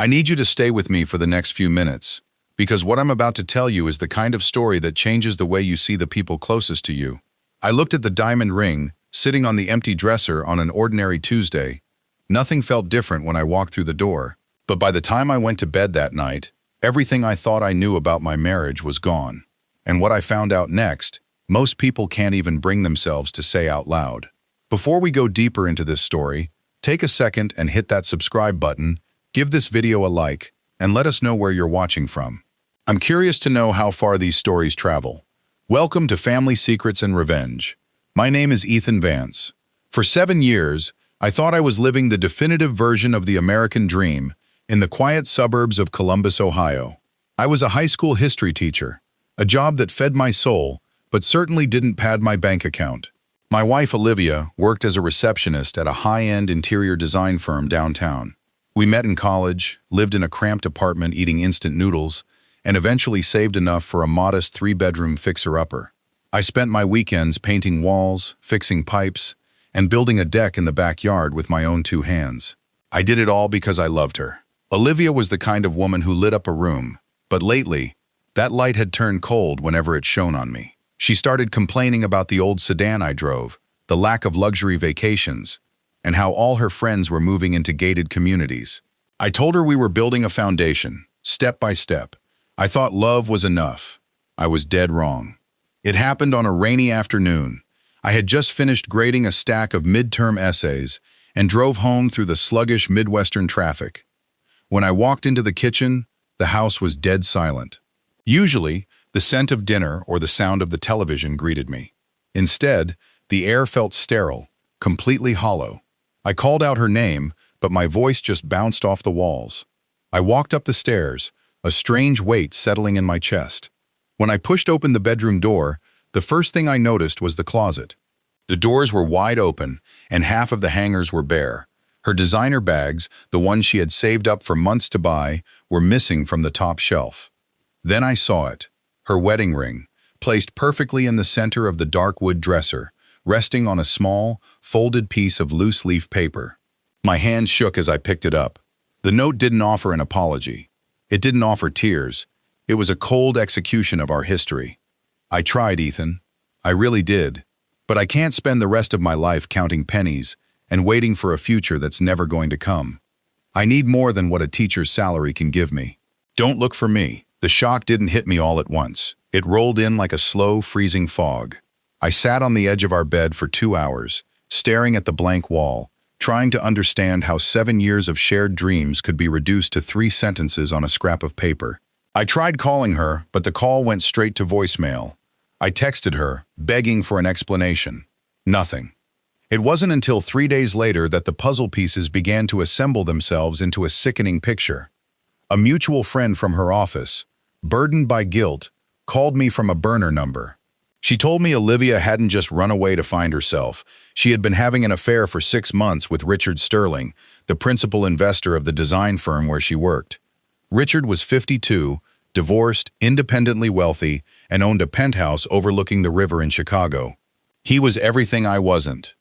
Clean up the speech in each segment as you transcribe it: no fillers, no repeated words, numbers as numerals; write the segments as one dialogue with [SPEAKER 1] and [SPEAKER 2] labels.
[SPEAKER 1] I need you to stay with me for the next few minutes, because what I'm about to tell you is the kind of story that changes the way you see the people closest to you. I looked at the diamond ring, sitting on the empty dresser on an ordinary Tuesday. Nothing felt different when I walked through the door, but by the time I went to bed that night, everything I thought I knew about my marriage was gone. And what I found out next, most people can't even bring themselves to say out loud. Before we go deeper into this story, take a second and hit that subscribe button, give this video a like, and let us know where you're watching from. I'm curious to know how far these stories travel. Welcome to Family Secrets and Revenge. My name is Ethan Vance. For 7 years, I thought I was living the definitive version of the American dream in the quiet suburbs of Columbus, Ohio. I was a high school history teacher, a job that fed my soul, but certainly didn't pad my bank account. My wife, Olivia, worked as a receptionist at a high-end interior design firm downtown. We met in college, lived in a cramped apartment eating instant noodles, and eventually saved enough for a modest 3-bedroom fixer-upper. I spent my weekends painting walls, fixing pipes, and building a deck in the backyard with my own 2 hands. I did it all because I loved her. Olivia was the kind of woman who lit up a room, but lately, that light had turned cold whenever it shone on me. She started complaining about the old sedan I drove, the lack of luxury vacations, and how all her friends were moving into gated communities. I told her we were building a foundation, step by step. I thought love was enough. I was dead wrong. It happened on a rainy afternoon. I had just finished grading a stack of midterm essays and drove home through the sluggish Midwestern traffic. When I walked into the kitchen, the house was dead silent. Usually, the scent of dinner or the sound of the television greeted me. Instead, the air felt sterile, completely hollow. I called out her name, but my voice just bounced off the walls. I walked up the stairs, a strange weight settling in my chest. When I pushed open the bedroom door, the first thing I noticed was the closet. The doors were wide open, and half of the hangers were bare. Her designer bags, the ones she had saved up for months to buy, were missing from the top shelf. Then I saw it, her wedding ring, placed perfectly in the center of the dark wood dresser, resting on a small, folded piece of loose-leaf paper. My hand shook as I picked it up. The note didn't offer an apology. It didn't offer tears. It was a cold execution of our history. I tried, Ethan. I really did. But I can't spend the rest of my life counting pennies and waiting for a future that's never going to come. I need more than what a teacher's salary can give me. Don't look for me. The shock didn't hit me all at once. It rolled in like a slow, freezing fog. I sat on the edge of our bed for 2 hours, staring at the blank wall, trying to understand how 7 years of shared dreams could be reduced to 3 sentences on a scrap of paper. I tried calling her, but the call went straight to voicemail. I texted her, begging for an explanation. Nothing. It wasn't until 3 days later that the puzzle pieces began to assemble themselves into a sickening picture. A mutual friend from her office, burdened by guilt, called me from a burner number. She told me Olivia hadn't just run away to find herself. She had been having an affair for 6 months with Richard Sterling, the principal investor of the design firm where she worked. Richard was 52, divorced, independently wealthy, and owned a penthouse overlooking the river in Chicago. He was everything I wasn't.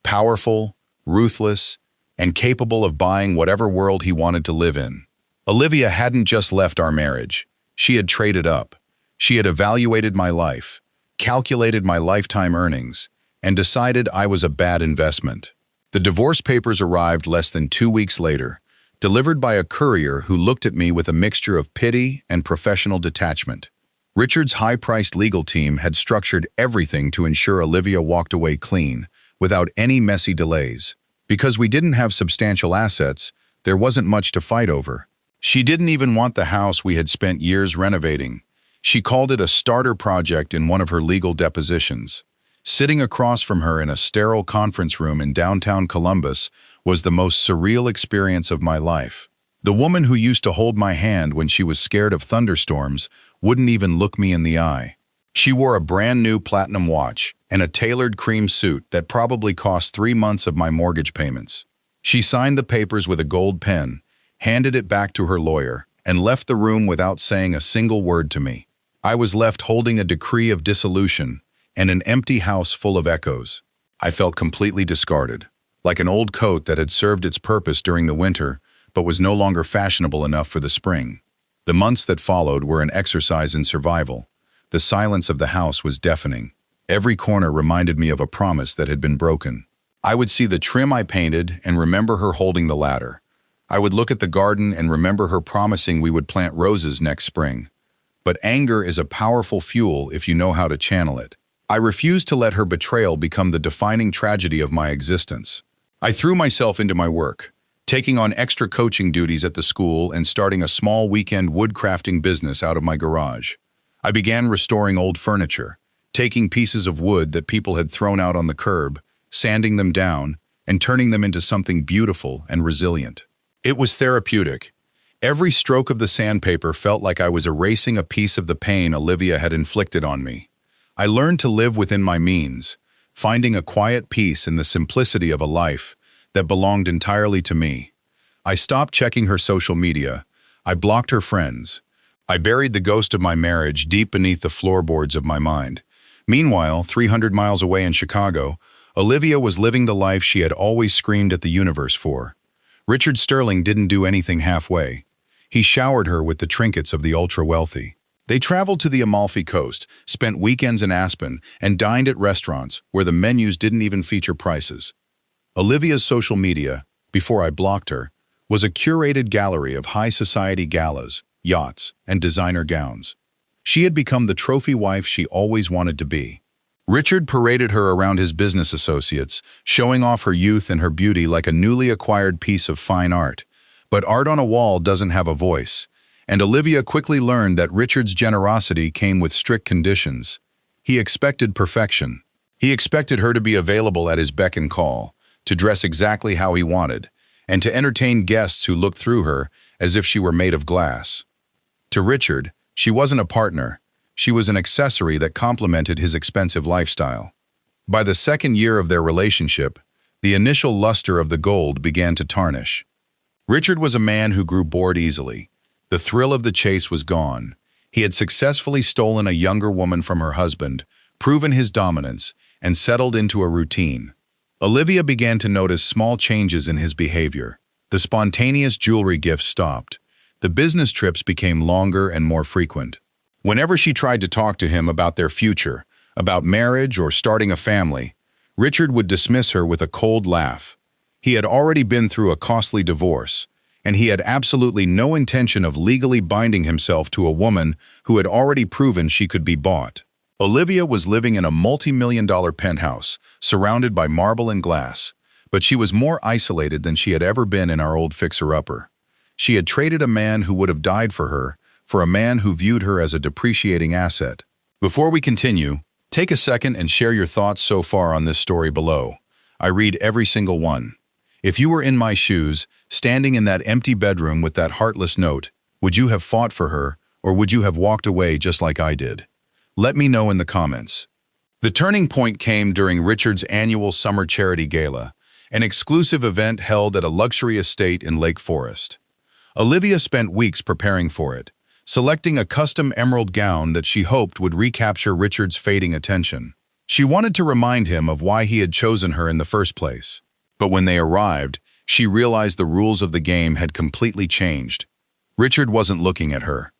[SPEAKER 1] Powerful, ruthless, and capable of buying whatever world he wanted to live in. Olivia hadn't just left our marriage. She had traded up. She had evaluated my life, calculated my lifetime earnings, and decided I was a bad investment. The divorce papers arrived less than 2 weeks later, delivered by a courier who looked at me with a mixture of pity and professional detachment. Richard's high-priced legal team had structured everything to ensure Olivia walked away clean, without any messy delays. Because we didn't have substantial assets, there wasn't much to fight over. She didn't even want the house we had spent years renovating. She called it a starter project in one of her legal depositions. Sitting across from her in a sterile conference room in downtown Columbus was the most surreal experience of my life. The woman who used to hold my hand when she was scared of thunderstorms wouldn't even look me in the eye. She wore a brand new platinum watch and a tailored cream suit that probably cost 3 months of my mortgage payments. She signed the papers with a gold pen, handed it back to her lawyer, and left the room without saying a single word to me. I was left holding a decree of dissolution and an empty house full of echoes. I felt completely discarded, like an old coat that had served its purpose during the winter, but was no longer fashionable enough for the spring. The months that followed were an exercise in survival. The silence of the house was deafening. Every corner reminded me of a promise that had been broken. I would see the trim I painted and remember her holding the ladder. I would look at the garden and remember her promising we would plant roses next spring. But anger is a powerful fuel if you know how to channel it. I refused to let her betrayal become the defining tragedy of my existence. I threw myself into my work, taking on extra coaching duties at the school and starting a small weekend woodcrafting business out of my garage. I began restoring old furniture, taking pieces of wood that people had thrown out on the curb, sanding them down, and turning them into something beautiful and resilient. It was therapeutic. Every stroke of the sandpaper felt like I was erasing a piece of the pain Olivia had inflicted on me. I learned to live within my means, finding a quiet peace in the simplicity of a life that belonged entirely to me. I stopped checking her social media. I blocked her friends. I buried the ghost of my marriage deep beneath the floorboards of my mind. Meanwhile, 300 miles away in Chicago, Olivia was living the life she had always screamed at the universe for. Richard Sterling didn't do anything halfway. He showered her with the trinkets of the ultra-wealthy. They traveled to the Amalfi Coast, spent weekends in Aspen, and dined at restaurants where the menus didn't even feature prices. Olivia's social media, before I blocked her, was a curated gallery of high society galas, yachts, and designer gowns. She had become the trophy wife she always wanted to be. Richard paraded her around his business associates, showing off her youth and her beauty like a newly acquired piece of fine art. But art on a wall doesn't have a voice, and Olivia quickly learned that Richard's generosity came with strict conditions. He expected perfection. He expected her to be available at his beck and call, to dress exactly how he wanted, and to entertain guests who looked through her as if she were made of glass. To Richard, she wasn't a partner. She was an accessory that complemented his expensive lifestyle. By the second year of their relationship, the initial luster of the gold began to tarnish. Richard was a man who grew bored easily. The thrill of the chase was gone. He had successfully stolen a younger woman from her husband, proven his dominance, and settled into a routine. Olivia began to notice small changes in his behavior. The spontaneous jewelry gifts stopped. The business trips became longer and more frequent. Whenever she tried to talk to him about their future, about marriage or starting a family, Richard would dismiss her with a cold laugh. He had already been through a costly divorce, and he had absolutely no intention of legally binding himself to a woman who had already proven she could be bought. Olivia was living in a multi-million-dollar penthouse, surrounded by marble and glass, but she was more isolated than she had ever been in our old fixer-upper. She had traded a man who would have died for a man who viewed her as a depreciating asset. Before we continue, take a second and share your thoughts so far on this story below. I read every single one. If you were in my shoes, standing in that empty bedroom with that heartless note, would you have fought for her, or would you have walked away just like I did? Let me know in the comments. The turning point came during Richard's annual summer charity gala, an exclusive event held at a luxury estate in Lake Forest. Olivia spent weeks preparing for it, selecting a custom emerald gown that she hoped would recapture Richard's fading attention. She wanted to remind him of why he had chosen her in the first place. But when they arrived, she realized the rules of the game had completely changed. Richard wasn't looking at her.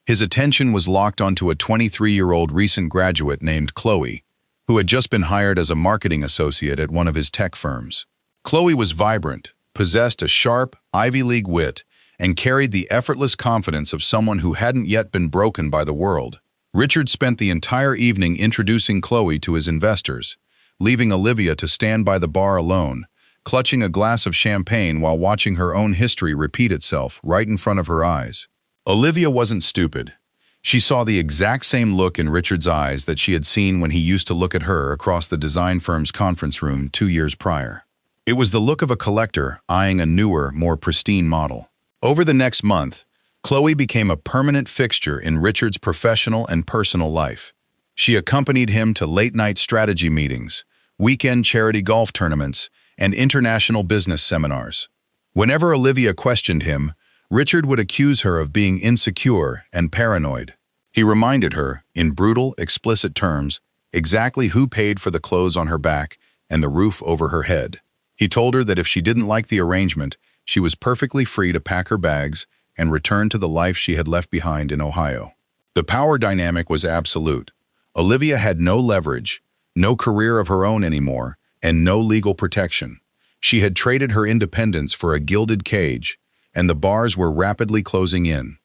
[SPEAKER 1] His attention was locked onto a 23-year-old recent graduate named Chloe, who had just been hired as a marketing associate at one of his tech firms. Chloe was vibrant, possessed a sharp, Ivy League wit, and carried the effortless confidence of someone who hadn't yet been broken by the world. Richard spent the entire evening introducing Chloe to his investors, leaving Olivia to stand by the bar alone, clutching a glass of champagne while watching her own history repeat itself right in front of her eyes. Olivia wasn't stupid. She saw the exact same look in Richard's eyes that she had seen when he used to look at her across the design firm's conference room 2 years prior. It was the look of a collector eyeing a newer, more pristine model. Over the next month, Chloe became a permanent fixture in Richard's professional and personal life. She accompanied him to late-night strategy meetings, weekend charity golf tournaments, and international business seminars. Whenever Olivia questioned him, Richard would accuse her of being insecure and paranoid. He reminded her, in brutal, explicit terms, exactly who paid for the clothes on her back and the roof over her head. He told her that if she didn't like the arrangement, she was perfectly free to pack her bags and return to the life she had left behind in Ohio. The power dynamic was absolute. Olivia had no leverage, no career of her own anymore, and no legal protection. She had traded her independence for a gilded cage, and the bars were rapidly closing in.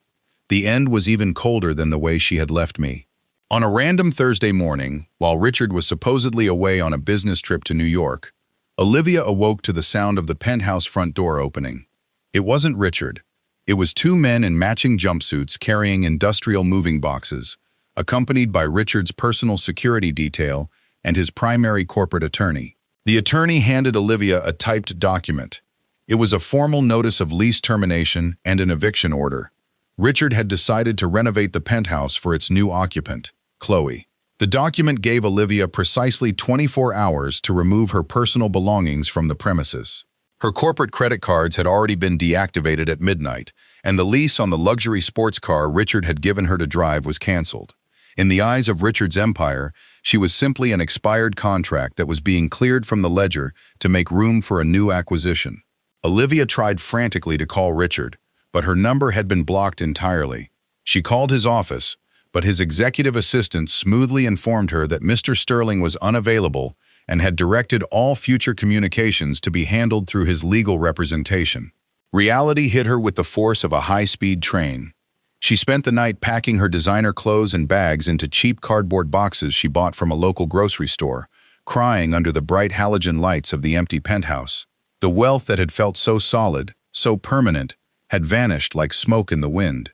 [SPEAKER 1] The end was even colder than the way she had left me. On a random Thursday morning, while Richard was supposedly away on a business trip to New York, Olivia awoke to the sound of the penthouse front door opening. It wasn't Richard. It was two men in matching jumpsuits carrying industrial moving boxes, accompanied by Richard's personal security detail and his primary corporate attorney. The attorney handed Olivia a typed document. It was a formal notice of lease termination and an eviction order. Richard had decided to renovate the penthouse for its new occupant, Chloe. The document gave Olivia precisely 24 hours to remove her personal belongings from the premises. Her corporate credit cards had already been deactivated at midnight, and the lease on the luxury sports car Richard had given her to drive was canceled. In the eyes of Richard's empire, she was simply an expired contract that was being cleared from the ledger to make room for a new acquisition. Olivia tried frantically to call Richard, but her number had been blocked entirely. She called his office, but his executive assistant smoothly informed her that Mr. Sterling was unavailable and had directed all future communications to be handled through his legal representation. Reality hit her with the force of a high-speed train. She spent the night packing her designer clothes and bags into cheap cardboard boxes she bought from a local grocery store, crying under the bright halogen lights of the empty penthouse. The wealth that had felt so solid, so permanent, had vanished like smoke in the wind.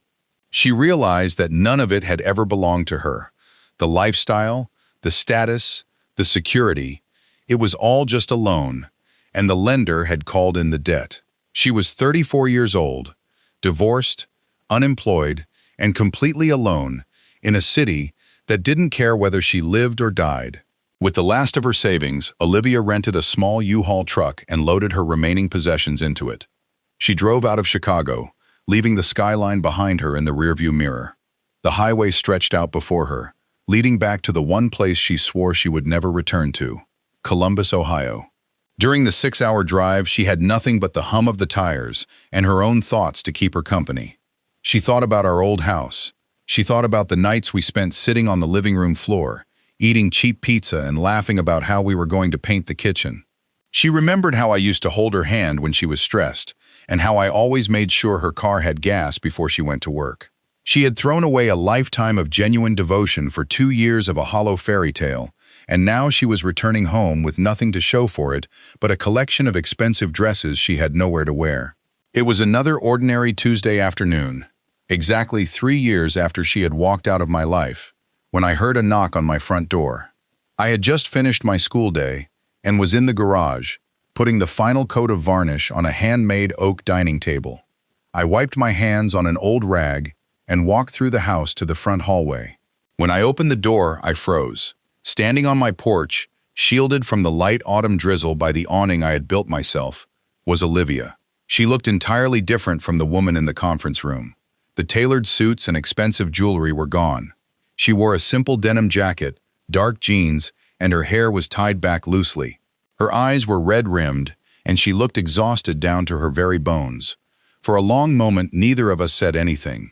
[SPEAKER 1] She realized that none of it had ever belonged to her. The lifestyle, the status, the security, it was all just a loan, and the lender had called in the debt. She was 34 years old, divorced, unemployed, and completely alone in a city that didn't care whether she lived or died. With the last of her savings, Olivia rented a small U-Haul truck and loaded her remaining possessions into it. She drove out of Chicago, leaving the skyline behind her in the rearview mirror. The highway stretched out before her, leading back to the one place she swore she would never return to, Columbus, Ohio. During the 6-hour drive, she had nothing but the hum of the tires and her own thoughts to keep her company. She thought about our old house. She thought about the nights we spent sitting on the living room floor, eating cheap pizza and laughing about how we were going to paint the kitchen. She remembered how I used to hold her hand when she was stressed, and how I always made sure her car had gas before she went to work. She had thrown away a lifetime of genuine devotion for 2 years of a hollow fairy tale, and now she was returning home with nothing to show for it but a collection of expensive dresses she had nowhere to wear. It was another ordinary Tuesday afternoon, exactly 3 years after she had walked out of my life, when I heard a knock on my front door. I had just finished my school day and was in the garage, putting the final coat of varnish on a handmade oak dining table. I wiped my hands on an old rag and walked through the house to the front hallway. When I opened the door, I froze. Standing on my porch, shielded from the light autumn drizzle by the awning I had built myself, was Olivia. She looked entirely different from the woman in the conference room. The tailored suits and expensive jewelry were gone. She wore a simple denim jacket, dark jeans, and her hair was tied back loosely. Her eyes were red-rimmed, and she looked exhausted down to her very bones. For a long moment, neither of us said anything.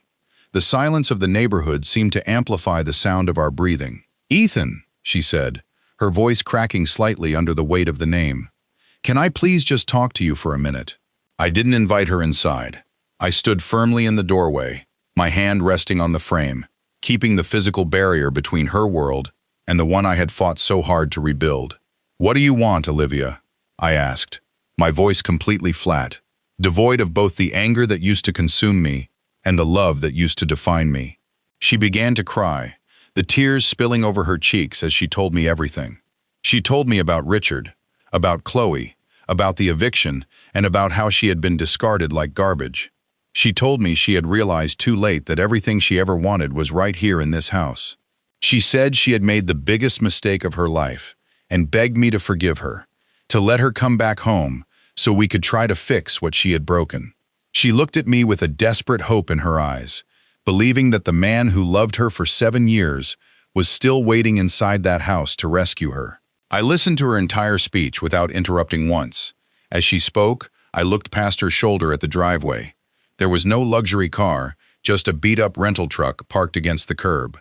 [SPEAKER 1] The silence of the neighborhood seemed to amplify the sound of our breathing. "Ethan," she said, her voice cracking slightly under the weight of the name. "Can I please just talk to you for a minute?" I didn't invite her inside. I stood firmly in the doorway, my hand resting on the frame, keeping the physical barrier between her world and the one I had fought so hard to rebuild. "What do you want, Olivia?" I asked, my voice completely flat, devoid of both the anger that used to consume me and the love that used to define me. She began to cry, the tears spilling over her cheeks as she told me everything. She told me about Richard, about Chloe, about the eviction, and about how she had been discarded like garbage. She told me she had realized too late that everything she ever wanted was right here in this house. She said she had made the biggest mistake of her life and begged me to forgive her, to let her come back home so we could try to fix what she had broken. She looked at me with a desperate hope in her eyes, believing that the man who loved her for 7 years was still waiting inside that house to rescue her. I listened to her entire speech without interrupting once. As she spoke, I looked past her shoulder at the driveway. There was no luxury car, just a beat-up rental truck parked against the curb.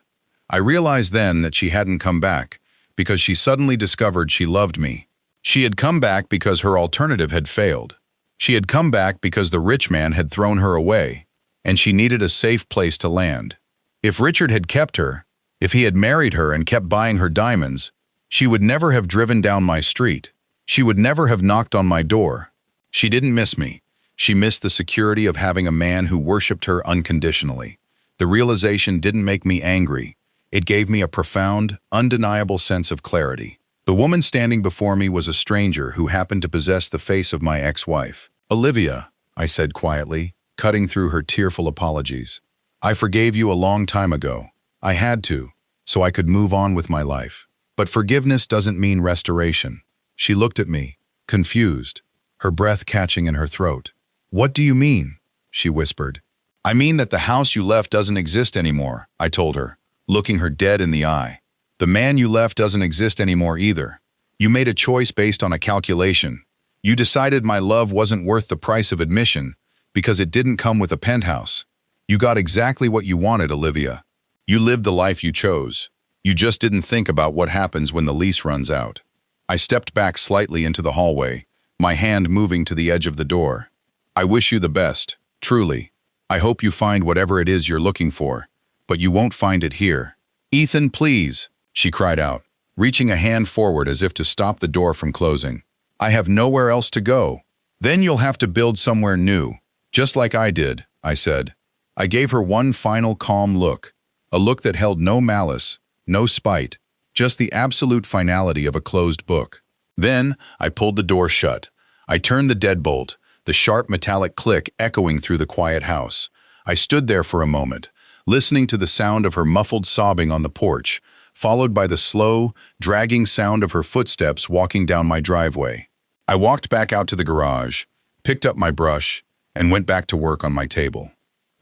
[SPEAKER 1] I realized then that she hadn't come back, because she suddenly discovered she loved me. She had come back because her alternative had failed. She had come back because the rich man had thrown her away, and she needed a safe place to land. If Richard had kept her, if he had married her and kept buying her diamonds, she would never have driven down my street. She would never have knocked on my door. She didn't miss me. She missed the security of having a man who worshipped her unconditionally. The realization didn't make me angry. It gave me a profound, undeniable sense of clarity. The woman standing before me was a stranger who happened to possess the face of my ex-wife. "Olivia," I said quietly, cutting through her tearful apologies. "I forgave you a long time ago. I had to, so I could move on with my life. But forgiveness doesn't mean restoration." She looked at me, confused, her breath catching in her throat. "What do you mean?" she whispered. "I mean that the house you left doesn't exist anymore," I told her, looking her dead in the eye. "The man you left doesn't exist anymore either. You made a choice based on a calculation. You decided my love wasn't worth the price of admission because it didn't come with a penthouse. You got exactly what you wanted, Olivia. You lived the life you chose. You just didn't think about what happens when the lease runs out." I stepped back slightly into the hallway, my hand moving to the edge of the door. "I wish you the best, truly. I hope you find whatever it is you're looking for, but you won't find it here." "Ethan, please," she cried out, reaching a hand forward as if to stop the door from closing. "I have nowhere else to go." "Then you'll have to build somewhere new, just like I did," I said. I gave her one final calm look, a look that held no malice, no spite, just the absolute finality of a closed book. Then I pulled the door shut. I turned the deadbolt, the sharp metallic click echoing through the quiet house. I stood there for a moment, listening to the sound of her muffled sobbing on the porch, followed by the slow, dragging sound of her footsteps walking down my driveway. I walked back out to the garage, picked up my brush, and went back to work on my table.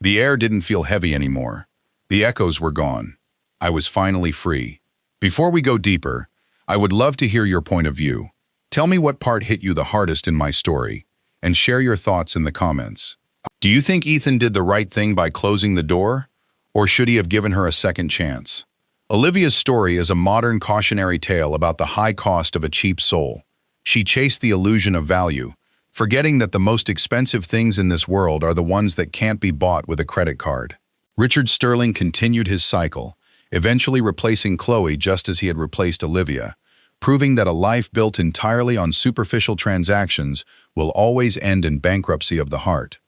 [SPEAKER 1] The air didn't feel heavy anymore. The echoes were gone. I was finally free. Before we go deeper, I would love to hear your point of view. Tell me what part hit you the hardest in my story, and share your thoughts in the comments. Do you think Ethan did the right thing by closing the door, or should he have given her a second chance? Olivia's story is a modern cautionary tale about the high cost of a cheap soul. She chased the illusion of value, forgetting that the most expensive things in this world are the ones that can't be bought with a credit card. Richard Sterling continued his cycle, eventually replacing Chloe just as he had replaced Olivia, proving that a life built entirely on superficial transactions will always end in bankruptcy of the heart.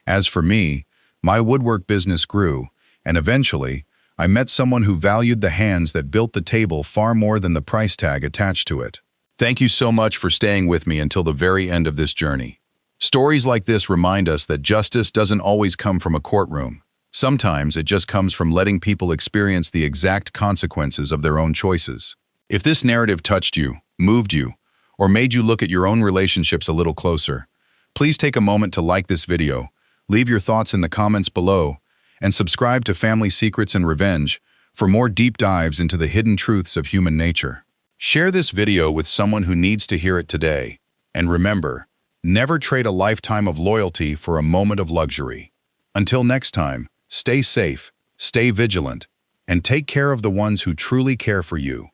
[SPEAKER 1] As for me, my woodwork business grew, and eventually, I met someone who valued the hands that built the table far more than the price tag attached to it. Thank you so much for staying with me until the very end of this journey. Stories like this remind us that justice doesn't always come from a courtroom. Sometimes it just comes from letting people experience the exact consequences of their own choices. If this narrative touched you, moved you, or made you look at your own relationships a little closer, please take a moment to like this video, leave your thoughts in the comments below, and subscribe to Family Secrets and Revenge for more deep dives into the hidden truths of human nature. Share this video with someone who needs to hear it today. And remember, never trade a lifetime of loyalty for a moment of luxury. Until next time, stay safe, stay vigilant, and take care of the ones who truly care for you.